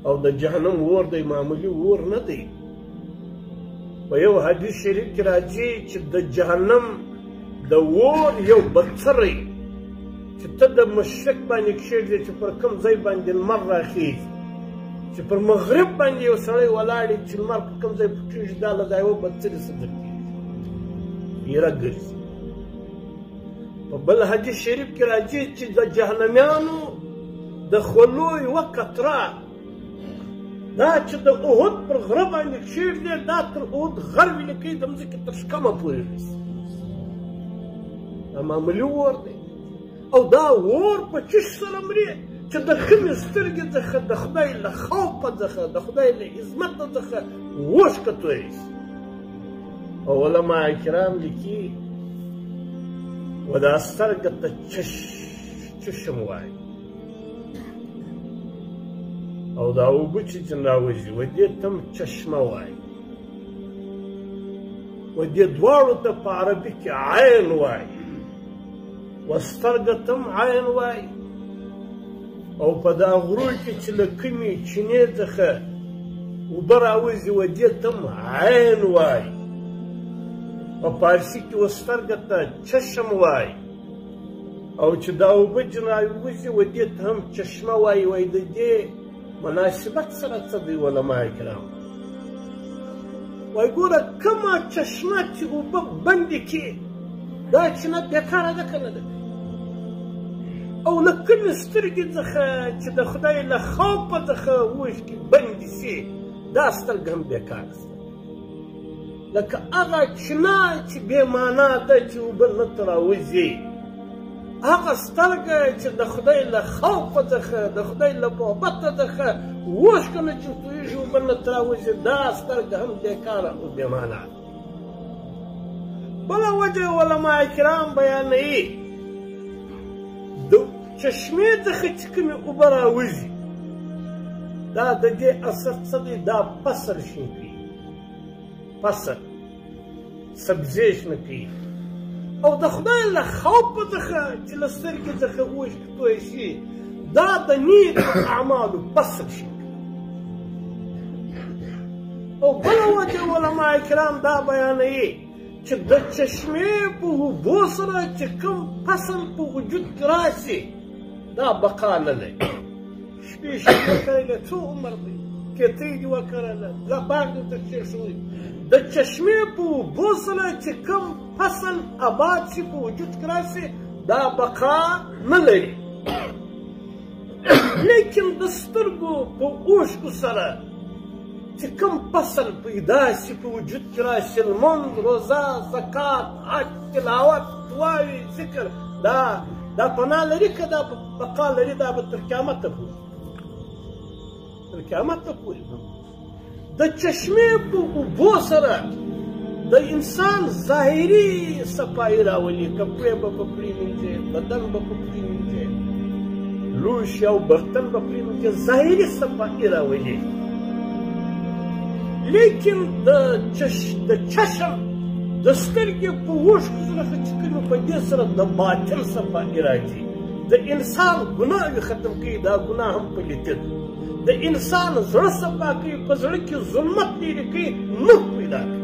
او د جهنم اور دی معمولي اور نه دی. په یو حدیث شریف کې راځي چې د جهنم د اور یو بڅری چې ته د مشرق باندې کښېږدې چې پر کوم ځای باندې لمر راخیږي، چې پر مغرب باندې یو سړی ولاړ وي چې لمر په کوم ځای پټېږي، دا له دا یوه بڅري څه درکېږي، ایره ګرځي. په بل حدیث شریف کې راځي چې د جهنمیانو د خولو یوه قطره دا چې د احد پر غره باندې کښېږدې، دا تر احد غر وي لکه د مځکې تر شکمه پورې رسي. دا معمولي اور دی. او دا اور په چش سره مري چې د خمې سترګې څخه د خدای له خوفه څخه د خدای له عظمته څخه اوښکه تویې شي. او علما کرام لیکي و دا سترګه ته چشم وایي، او دا اوبه چې ځینې راوځي و دې ته هم چشمه وایي، و دې دواړو ته په عربي کې عین وایي، و سترګه ته هم عین وایي. او په دا غرو کې چې له کومې چینې څخه اوبه راوځي و دې ته هم عین وایي. په فارسي کې و سترګه ته چشم وایي، او چې دا اوبه ځینې راوځي و دې ته هم چشمه وایي. وایي د دې مناسبت سره څه دی علما کرام؟ وایي ګوره کومه چشمه چې اوبه بندې کړي دا چینه بېکاره ده که نه ده؟ او له کومې سترګې څخه چې د خدای له خوفه څخه اوښکې بندې سي دا سترګه هم بېکاره سته. لکه هغه چینه چې بې معنا ده چې اوبه نه ترې راوځي، هغه سترګه چې د خدای له خوفه څخه د خدای له محبته څخه اوښکه نه چې تویېږي اوبه نه ترې راوځي، دا سترګه هم بېکاره او بې معنا ده. بله وجه علما کرام بیانوي د چشمې څخه چې کومې اوبه راوځي دا د دې اثر څه دی؟ دا فصل شین کوي، فصل سبزی شنه کوي. او د خدای له خوفه څخه چې له سترګې څخه اوښکې تویې شي دا د نیکو اعمالو فصل شین کوي. او بله وجه علما کرام دا بیانوي چې د چشمې په اوبو سره چې کوم فصل په وجود کې راشي دا بقا نه لري. شپې شپې وکرله څو عمر دی، کتۍ دې وکرله، باغ دې تکثیر شوی. د چشمې په اوبو سره چې کوم فصل آباد شي په وجود کې راشي دا بقا نه لري. لیکن د سترګو په اوښکو سره چې کوم فصل پیدا شي په وجود کې راشي، لمونځ، روزه، زکات، حج، تلاوت، دعاوې، ذکر، دا پناه لري که دا بقا لري؟ دا به تر قیامته پورې، تر قیامته پورې. د چشمې په اوبو سره د انسان ظاهري صفایي راولي، کپړې به په پرې مینځي، بدن به په پرې مینځي، لوښي او برتن به پرې مینځي، ظاهري صفایي راولي. لیکن د چشم د سترګې په اوښکو سره چې کومې په دې سره د باطن صفایي راځي. د انسان ګناه ختم کوي، دا ګناه هم پلیتي ده. د انسان زړه صفا کوي، په زړه کې ظلمت لرې کوي، نور پیدا کوي.